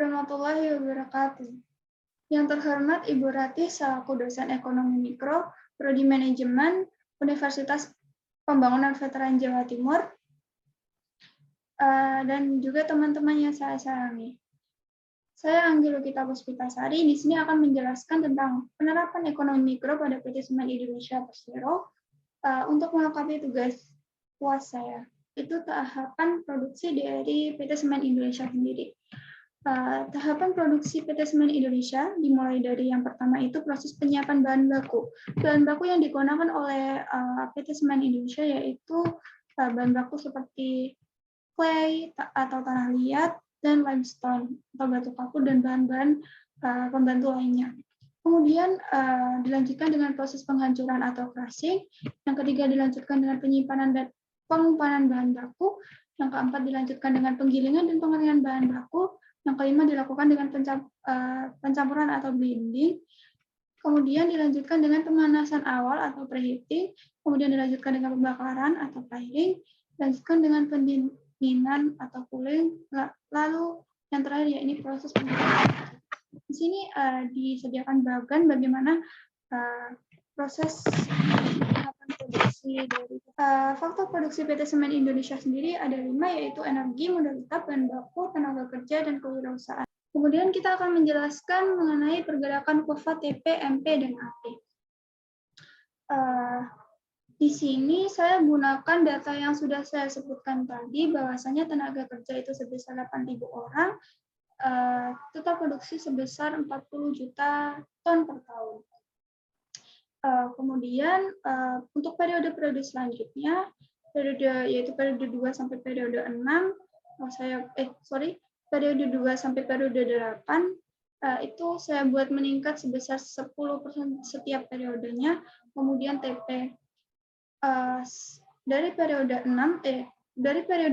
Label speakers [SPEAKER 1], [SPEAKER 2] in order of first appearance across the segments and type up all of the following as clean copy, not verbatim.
[SPEAKER 1] warahmatullahi wabarakatuh. Yang terhormat Ibu Ratih selaku dosen ekonomi mikro, Prodi Manajemen, Universitas Pembangunan Veteran Jawa Timur, dan juga teman-teman yang saya sayangi. Saya Anggilukita Puspitasari, di sini akan menjelaskan tentang penerapan ekonomi mikro pada PT Semen Indonesia Persero untuk melengkapi tugas UAS saya. Itu tahapan produksi dari PT Semen Indonesia sendiri. Tahapan produksi PT Semen Indonesia dimulai dari yang pertama itu proses penyiapan bahan baku. Bahan baku yang digunakan oleh PT Semen Indonesia yaitu bahan baku seperti clay atau tanah liat dan limestone atau batu kapur dan bahan-bahan pembantu lainnya. Kemudian dilanjutkan dengan proses penghancuran atau crushing. Yang ketiga dilanjutkan dengan penyimpanan dan pengumpanan bahan baku. Yang keempat dilanjutkan dengan penggilingan dan pengeringan bahan baku. Yang kelima dilakukan dengan pencampuran atau blending. Kemudian dilanjutkan dengan pemanasan awal atau preheating. Kemudian dilanjutkan dengan pembakaran atau firing. Dilanjutkan dengan pendinginan atau cooling. Lalu yang terakhir yakni proses penggilingan. Di sini disediakan bagan bagaimana proses produksi dari faktor produksi PT Semen Indonesia sendiri ada 5, yaitu energi, modal tetap, bahan baku, tenaga kerja, dan kewirausahaan. Kemudian kita akan menjelaskan mengenai pergerakan kurva TP, MP, dan AP. Di sini saya gunakan data yang sudah saya sebutkan tadi, bahwasanya tenaga kerja itu sebesar 8.000 orang, total produksi sebesar 40 juta ton per tahun. Kemudian untuk periode-periode selanjutnya, yaitu periode 2 sampai periode 6, periode 2 sampai periode 8, itu saya buat meningkat sebesar 10% setiap periodenya. Kemudian TP dari periode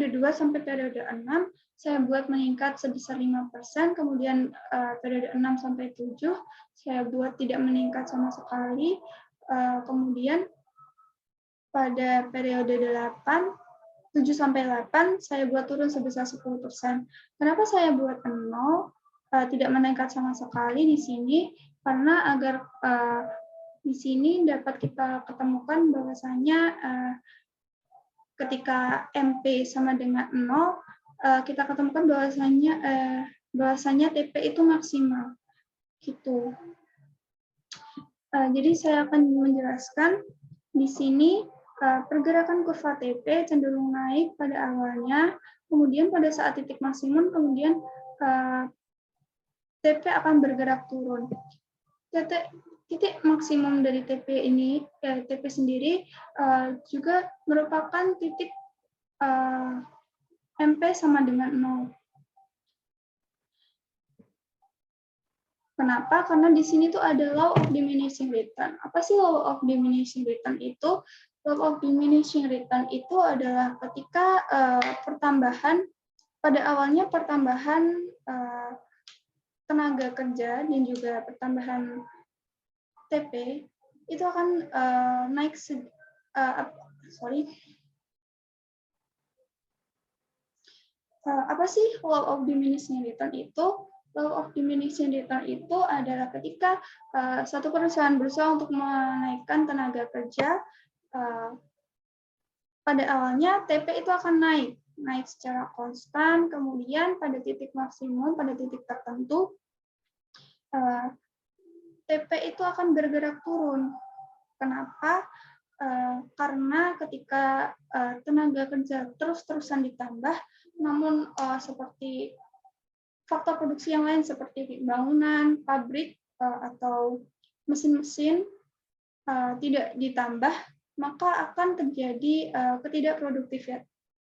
[SPEAKER 1] 2 sampai periode 6, saya buat meningkat sebesar 5%, kemudian periode 6 sampai 7, saya buat tidak meningkat sama sekali, kemudian pada periode 7 sampai 8, saya buat turun sebesar 10%. Kenapa saya buat 0, tidak meningkat sama sekali di sini? Karena agar di sini dapat kita ketemukan bahwasanya ketika MP sama dengan 0, kita ketemukan bahwasanya TP itu maksimal. Gitu. Jadi saya akan menjelaskan di sini pergerakan kurva TP cenderung naik pada awalnya, kemudian pada saat titik maksimum, kemudian TP akan bergerak turun. Titik maksimum dari TP ini, TP sendiri juga merupakan titik MP sama dengan 0. Kenapa? Karena di sini tuh ada law of diminishing return. Apa sih law of diminishing return itu? Law of diminishing return itu adalah ketika pada awalnya pertambahan tenaga kerja dan juga pertambahan TP itu akan naik apa sih law of diminishing return itu? Law of diminishing return itu adalah ketika satu perusahaan berusaha untuk menaikkan tenaga kerja, pada awalnya TP itu akan naik secara konstan, kemudian pada titik maksimum, pada titik tertentu, TP itu akan bergerak turun. Kenapa? Karena ketika tenaga kerja terus-terusan ditambah, namun seperti faktor produksi yang lain seperti bangunan, pabrik, atau mesin-mesin tidak ditambah, maka akan terjadi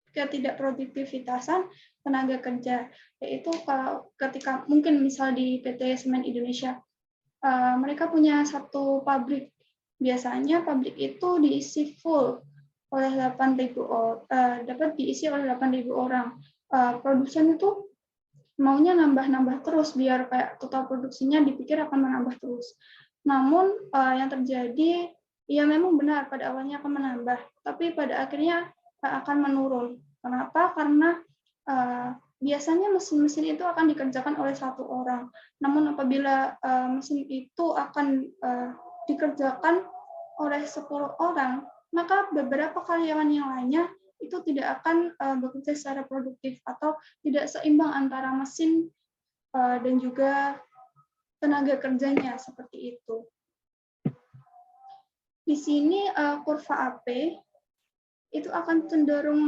[SPEAKER 1] ketidakproduktivitasan tenaga kerja. Yaitu ketika mungkin misal di PT Semen Indonesia, mereka punya satu pabrik. Biasanya pabrik itu diisi full oleh 8.000 dapat diisi oleh 8.000 orang. Produsen itu maunya nambah-nambah terus biar kayak total produksinya dipikir akan menambah terus. Namun yang terjadi ya memang benar pada awalnya akan menambah, tapi pada akhirnya akan menurun. Kenapa? Karena biasanya mesin-mesin itu akan dikerjakan oleh satu orang. Namun apabila mesin itu akan dikerjakan oleh 10 orang, maka beberapa karyawan yang lainnya itu tidak akan bekerja secara produktif atau tidak seimbang antara mesin dan juga tenaga kerjanya, seperti itu. Di sini kurva AP itu akan cenderung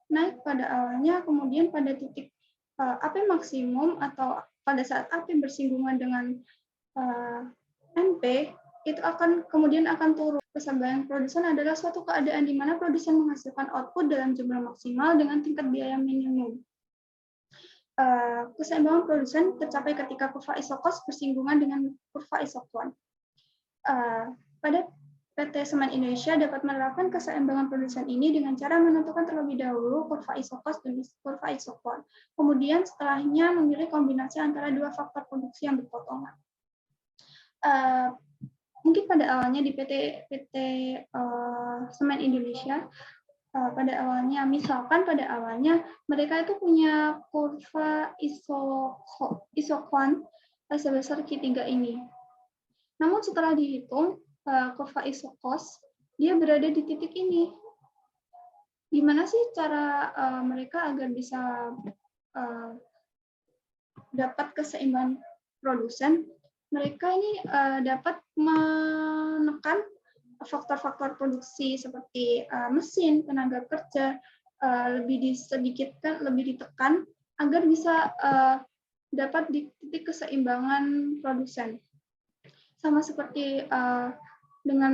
[SPEAKER 1] naik pada awalnya, kemudian pada titik AP maksimum atau pada saat AP bersinggungan dengan MP, itu kemudian akan turun. Keseimbangan produsen adalah suatu keadaan di mana produsen menghasilkan output dalam jumlah maksimal dengan tingkat biaya minimum. Keseimbangan produsen tercapai ketika kurva isokos bersinggungan dengan kurva isokwan. Pada PT Semen Indonesia dapat menerapkan keseimbangan produsen ini dengan cara menentukan terlebih dahulu kurva isokos dan kurva isokwan. Kemudian setelahnya memilih kombinasi antara dua faktor produksi yang berpotongan. Mungkin pada awalnya di PT Semen Indonesia, pada awalnya, misalkan pada awalnya mereka itu punya kurva isokwan sebesar Q3 ini. Namun setelah dihitung, kurva isokos, dia berada di titik ini. Gimana sih cara mereka agar bisa dapat keseimbangan produsen? Mereka ini dapat menekan faktor-faktor produksi seperti mesin, tenaga kerja, lebih ditekan agar bisa dapat di titik keseimbangan produsen. Sama seperti dengan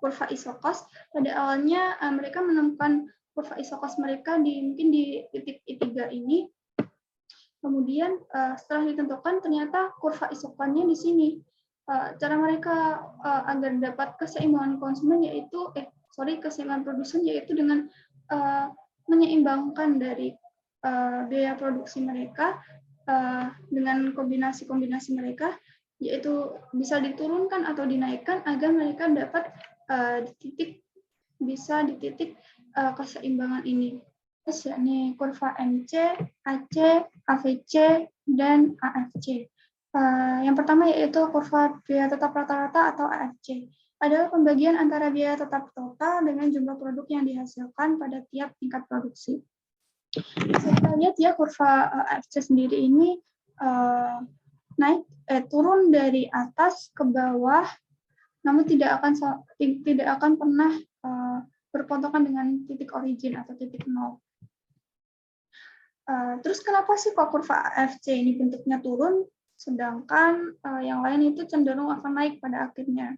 [SPEAKER 1] kurva isokos, pada awalnya mereka menemukan kurva isokos mereka mungkin di titik I3 ini. Kemudian setelah ditentukan ternyata kurva isokwannya di sini. Cara mereka agar dapat keseimbangan konsumen keseimbangan produsen yaitu dengan menyeimbangkan dari biaya produksi mereka dengan kombinasi-kombinasi mereka, yaitu bisa diturunkan atau dinaikkan agar mereka dapat bisa di titik keseimbangan ini. Yakni kurva MC, AC, AVC, dan AFC. Yang pertama yaitu kurva biaya tetap rata-rata atau AFC. Adalah pembagian antara biaya tetap total dengan jumlah produk yang dihasilkan pada tiap tingkat produksi. Kita lihat ya kurva AFC sendiri ini turun dari atas ke bawah, namun tidak akan pernah berpotongan dengan titik origin atau titik nol. Terus kenapa sih kok kurva AFC ini bentuknya turun, sedangkan yang lain itu cenderung akan naik pada akhirnya?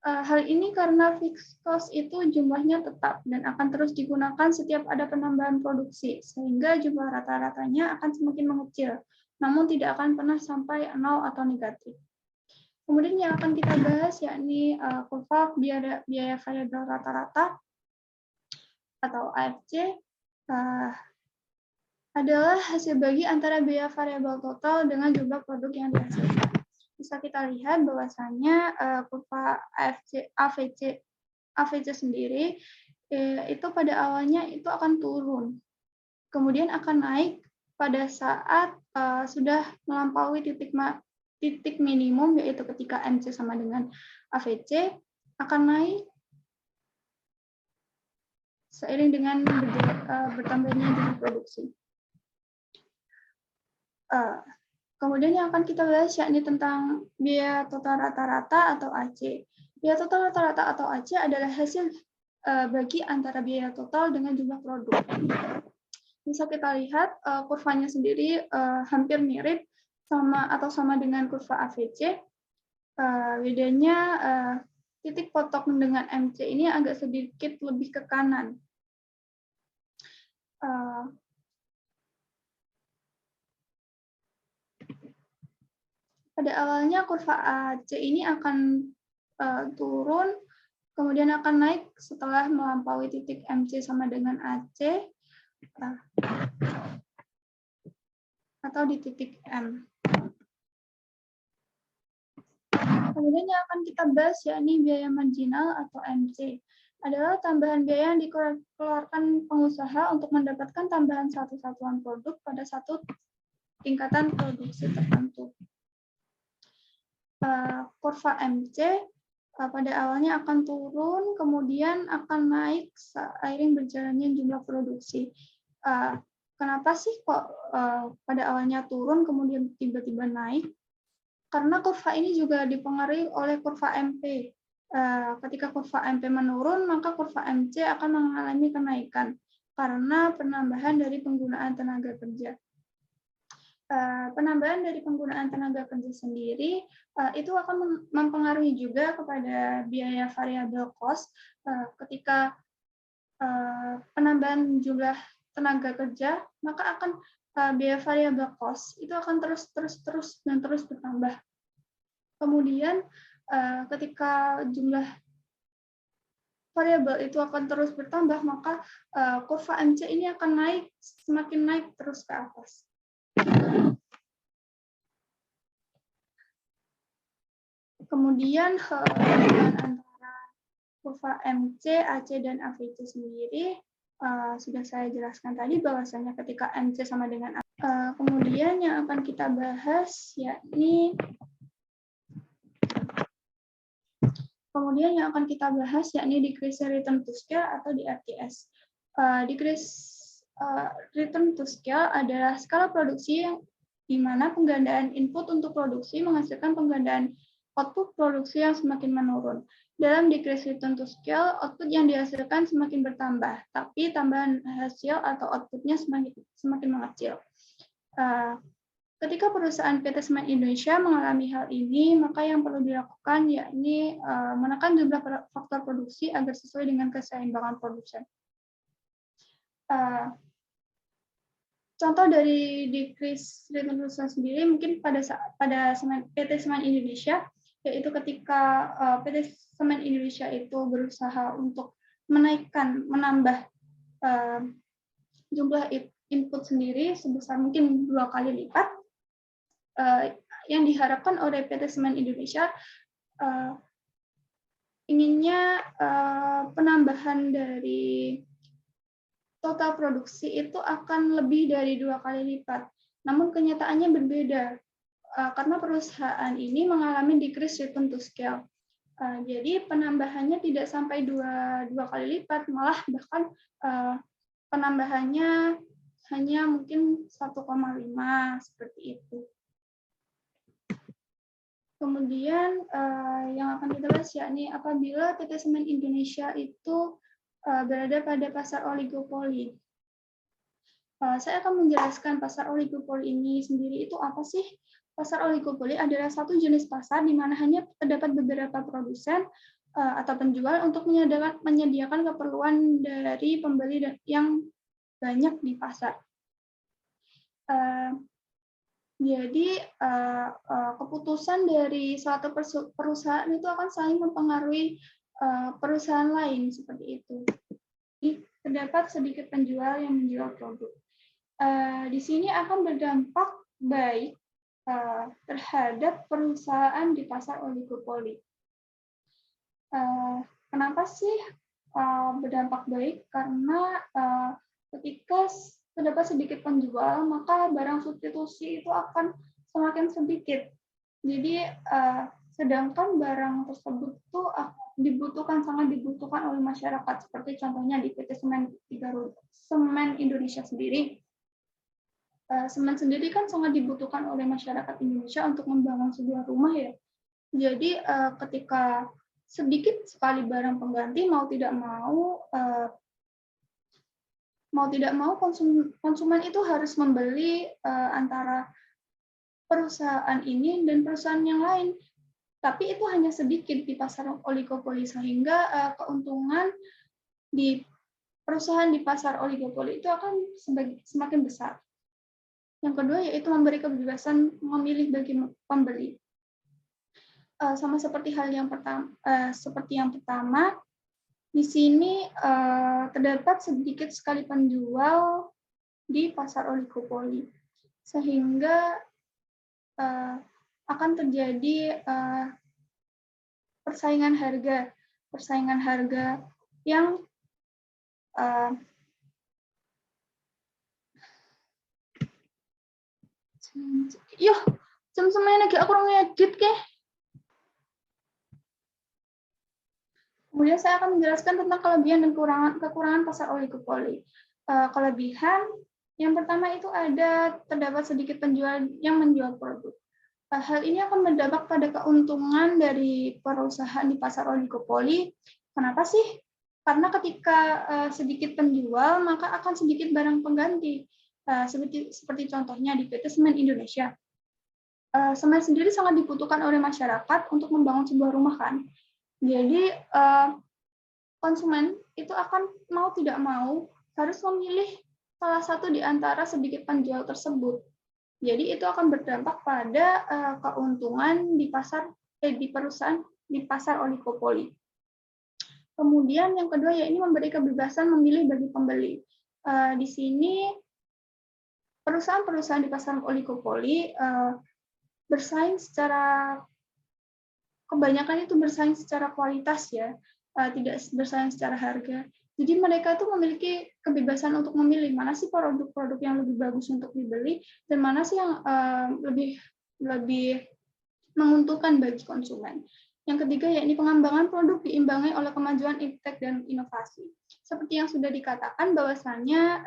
[SPEAKER 1] Hal ini karena fixed cost itu jumlahnya tetap dan akan terus digunakan setiap ada penambahan produksi, sehingga jumlah rata-ratanya akan semakin mengecil, namun tidak akan pernah sampai nol atau negatif. Kemudian yang akan kita bahas yakni kurva biaya variabel rata-rata atau AFC adalah hasil bagi antara biaya variabel total dengan jumlah produk yang dihasilkan. Bisa kita lihat bahwasannya kurva AVC sendiri itu pada awalnya itu akan turun, kemudian akan naik pada saat sudah melampaui titik minimum, yaitu ketika MC sama dengan AVC akan naik seiring dengan bertambahnya jumlah produksi. Kemudian yang akan kita bahas yakni tentang biaya total rata-rata atau AC. Biaya total rata-rata atau AC adalah hasil bagi antara biaya total dengan jumlah produk. Bisa kita lihat kurvanya sendiri hampir mirip sama dengan kurva AVC. Bedanya titik potok dengan MC ini agak sedikit lebih ke kanan. Pada awalnya kurva AC ini akan turun, kemudian akan naik setelah melampaui titik MC sama dengan AC atau di titik M. Kemudian yang akan kita bahas yakni biaya marginal atau MC. adalah tambahan biaya yang dikeluarkan pengusaha untuk mendapatkan tambahan satu satuan produk pada satu tingkatan produksi tertentu. Kurva MC pada awalnya akan turun, kemudian akan naik seiring berjalannya jumlah produksi. Kenapa sih kok pada awalnya turun, kemudian tiba-tiba naik? Karena kurva ini juga dipengaruhi oleh kurva MP. Ketika kurva MP menurun, maka kurva MC akan mengalami kenaikan karena penambahan dari penggunaan tenaga kerja. Penambahan dari penggunaan tenaga kerja sendiri itu akan mempengaruhi juga kepada biaya variabel cost ketika penambahan jumlah tenaga kerja, maka akan biaya variabel cost itu akan terus bertambah. Kemudian ketika jumlah variabel itu akan terus bertambah, maka kurva MC ini akan semakin naik terus ke atas. Kemudian hubungan antara kurva MC, AC, dan AVC sendiri sudah saya jelaskan tadi bahwasanya ketika MC sama dengan AC. Kemudian yang akan kita bahas yakni decrease return to scale atau DRTS. Decrease return to scale adalah skala produksi yang di mana penggandaan input untuk produksi menghasilkan penggandaan output produksi yang semakin menurun. Dalam decrease return to scale, output yang dihasilkan semakin bertambah, tapi tambahan hasil atau outputnya semakin mengecil. Ketika perusahaan PT Semen Indonesia mengalami hal ini, maka yang perlu dilakukan yakni menekan jumlah faktor produksi agar sesuai dengan keseimbangan produsen. Contoh dari decrease return to scale sendiri mungkin pada PT Semen Indonesia, yaitu ketika PT Semen Indonesia itu berusaha untuk menambah jumlah input sendiri sebesar mungkin 2 kali lipat. Yang diharapkan oleh PT Semen Indonesia inginnya penambahan dari total produksi itu akan lebih dari 2 kali lipat. Namun kenyataannya berbeda karena perusahaan ini mengalami decrease return to scale. Jadi penambahannya tidak sampai 2 kali lipat, malah bahkan penambahannya hanya mungkin 1,5 seperti itu. Kemudian yang akan kita bahas yakni apabila PT Semen Indonesia itu berada pada pasar oligopoli. Saya akan menjelaskan pasar oligopoli ini sendiri itu apa sih? Pasar oligopoli adalah satu jenis pasar di mana hanya terdapat beberapa produsen atau penjual untuk menyediakan keperluan dari pembeli yang banyak di pasar. Jadi keputusan dari suatu perusahaan itu akan saling mempengaruhi perusahaan lain seperti itu. Jadi, terdapat sedikit penjual yang menjual produk. Di sini akan berdampak baik terhadap perusahaan di pasar oligopoli. Kenapa sih berdampak baik? Karena ketika terdapat sedikit penjual, maka barang substitusi itu akan semakin sedikit. Jadi, sedangkan barang tersebut itu sangat dibutuhkan oleh masyarakat, seperti contohnya di PT Semen Indonesia sendiri. Semen sendiri kan sangat dibutuhkan oleh masyarakat Indonesia untuk membangun sebuah rumah ya. Jadi, ketika sedikit sekali barang pengganti, mau tidak mau konsumen itu harus membeli antara perusahaan ini dan perusahaan yang lain. Tapi itu hanya sedikit di pasar oligopoli, sehingga keuntungan di perusahaan di pasar oligopoli itu akan semakin besar. Yang kedua yaitu memberi kebebasan memilih bagi pembeli. Sama seperti yang pertama, di sini terdapat sedikit sekali penjual di pasar oligopoli, sehingga akan terjadi persaingan harga yang semuanya lagi aku ngedit ke. Kemudian saya akan menjelaskan tentang kelebihan dan kekurangan pasar oligopoli. Kelebihan yang pertama itu terdapat sedikit penjual yang menjual produk. Hal ini akan berdampak pada keuntungan dari perusahaan di pasar oligopoli. Kenapa sih? Karena ketika sedikit penjual, maka akan sedikit barang pengganti. Seperti contohnya di PT Semen Indonesia. Semen sendiri sangat dibutuhkan oleh masyarakat untuk membangun sebuah rumah kan. Jadi konsumen itu akan mau tidak mau harus memilih salah satu di antara sedikit penjual tersebut. Jadi itu akan berdampak pada keuntungan di perusahaan di pasar oligopoli. Kemudian yang kedua ya ini memberi kebebasan memilih bagi pembeli. Di sini perusahaan-perusahaan di pasar oligopoli bersaing secara kebanyakan itu bersaing secara kualitas ya, tidak bersaing secara harga. Jadi mereka tuh memiliki kebebasan untuk memilih mana sih produk-produk yang lebih bagus untuk dibeli dan mana sih yang lebih menguntungkan bagi konsumen. Yang ketiga yakni pengembangan produk diimbangi oleh kemajuan iptek dan inovasi. Seperti yang sudah dikatakan bahwasanya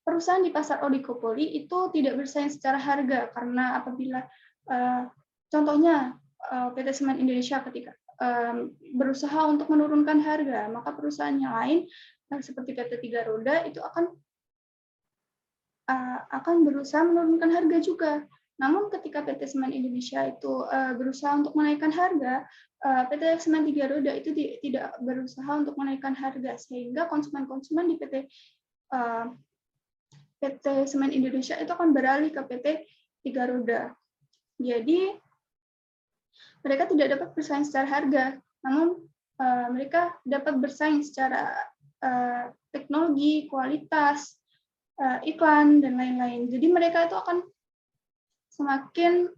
[SPEAKER 1] perusahaan di pasar oligopoli itu tidak bersaing secara harga karena apabila contohnya PT Semen Indonesia ketika berusaha untuk menurunkan harga, maka perusahaan yang lain seperti PT Tiga Roda itu akan berusaha menurunkan harga juga. Namun ketika PT Semen Indonesia itu berusaha untuk menaikkan harga, PT Semen Tiga Roda itu tidak berusaha untuk menaikkan harga sehingga konsumen-konsumen di PT Semen Indonesia itu akan beralih ke PT Tiga Roda. Jadi mereka tidak dapat bersaing secara harga, namun mereka dapat bersaing secara teknologi, kualitas, iklan, dan lain-lain. Jadi mereka itu akan semakin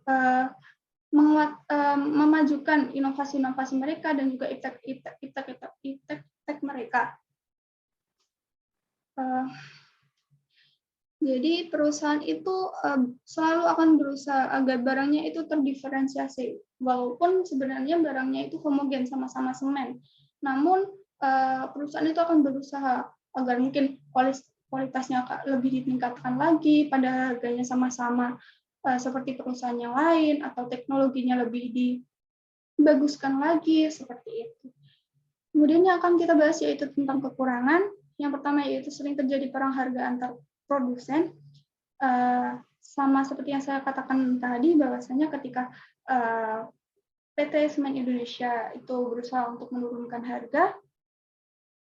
[SPEAKER 1] memajukan inovasi-inovasi mereka dan juga iptek mereka. Jadi perusahaan itu selalu akan berusaha agar barangnya itu terdiferensiasi, walaupun sebenarnya barangnya itu homogen sama-sama semen. Namun perusahaan itu akan berusaha agar mungkin kualitasnya lebih ditingkatkan lagi, pada harganya sama-sama seperti perusahaan yang lain, atau teknologinya lebih dibaguskan lagi, seperti itu. Kemudian yang akan kita bahas yaitu tentang kekurangan. Yang pertama yaitu sering terjadi perang harga antar produsen, sama seperti yang saya katakan tadi bahwasanya ketika PT Semen Indonesia itu berusaha untuk menurunkan harga,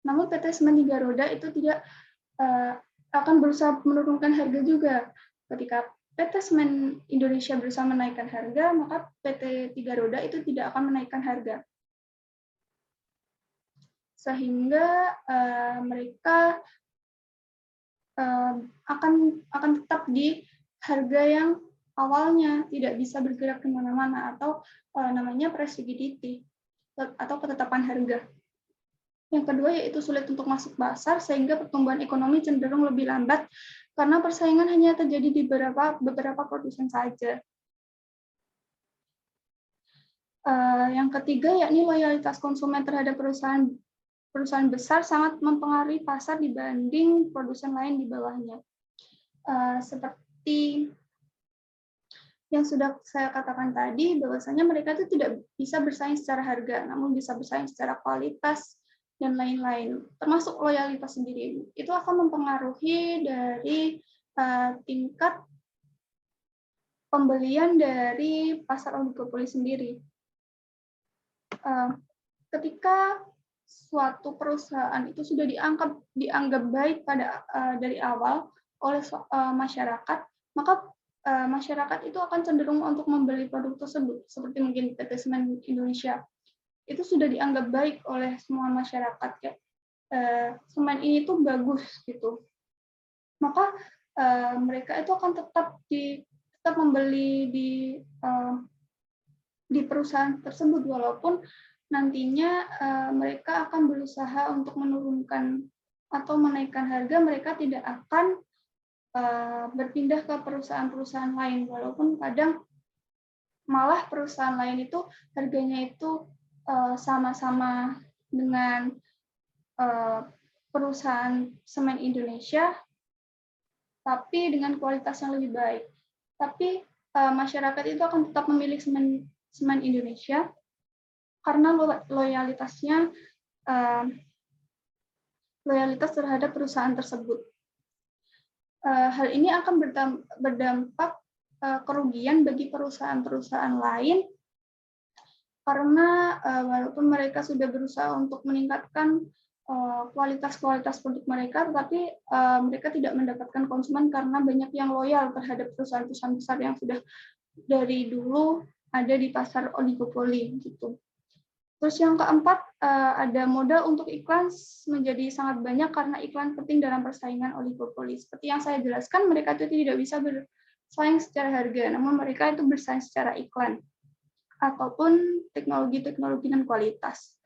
[SPEAKER 1] namun PT Semen Tiga Roda itu tidak akan berusaha menurunkan harga juga. Ketika PT Semen Indonesia berusaha menaikkan harga, maka PT Tiga Roda itu tidak akan menaikkan harga. Sehingga mereka akan tetap di harga yang awalnya, tidak bisa bergerak kemana-mana, atau namanya price rigidity atau ketetapan harga. Yang kedua yaitu sulit untuk masuk pasar sehingga pertumbuhan ekonomi cenderung lebih lambat karena persaingan hanya terjadi di beberapa produsen saja. Yang ketiga yakni loyalitas konsumen terhadap perusahaan besar sangat mempengaruhi pasar dibanding produsen lain di bawahnya. Seperti yang sudah saya katakan tadi, bahwasanya mereka itu tidak bisa bersaing secara harga, namun bisa bersaing secara kualitas dan lain-lain, termasuk loyalitas sendiri. Itu akan mempengaruhi dari tingkat pembelian dari pasar oligopoli sendiri. Ketika suatu perusahaan itu sudah dianggap baik dari awal oleh masyarakat, maka masyarakat itu akan cenderung untuk membeli produk tersebut, seperti mungkin PT Semen Indonesia. Itu sudah dianggap baik oleh semua masyarakat, ya. Semen ini tuh bagus gitu. Maka mereka itu akan tetap membeli di perusahaan tersebut, walaupun nantinya mereka akan berusaha untuk menurunkan atau menaikkan harga, mereka tidak akan berpindah ke perusahaan-perusahaan lain, walaupun kadang malah perusahaan lain itu harganya itu sama-sama dengan perusahaan semen Indonesia, tapi dengan kualitas yang lebih baik. Tapi masyarakat itu akan tetap memilih semen Indonesia karena loyalitas terhadap perusahaan tersebut. Hal ini akan berdampak kerugian bagi perusahaan-perusahaan lain karena walaupun mereka sudah berusaha untuk meningkatkan kualitas produk mereka, tetapi mereka tidak mendapatkan konsumen karena banyak yang loyal terhadap perusahaan-perusahaan besar yang sudah dari dulu ada di pasar oligopoli gitu. Terus yang keempat, ada modal untuk iklan menjadi sangat banyak karena iklan penting dalam persaingan oligopoli. Seperti yang saya jelaskan, mereka itu tidak bisa bersaing secara harga, namun mereka itu bersaing secara iklan ataupun teknologi dan kualitas.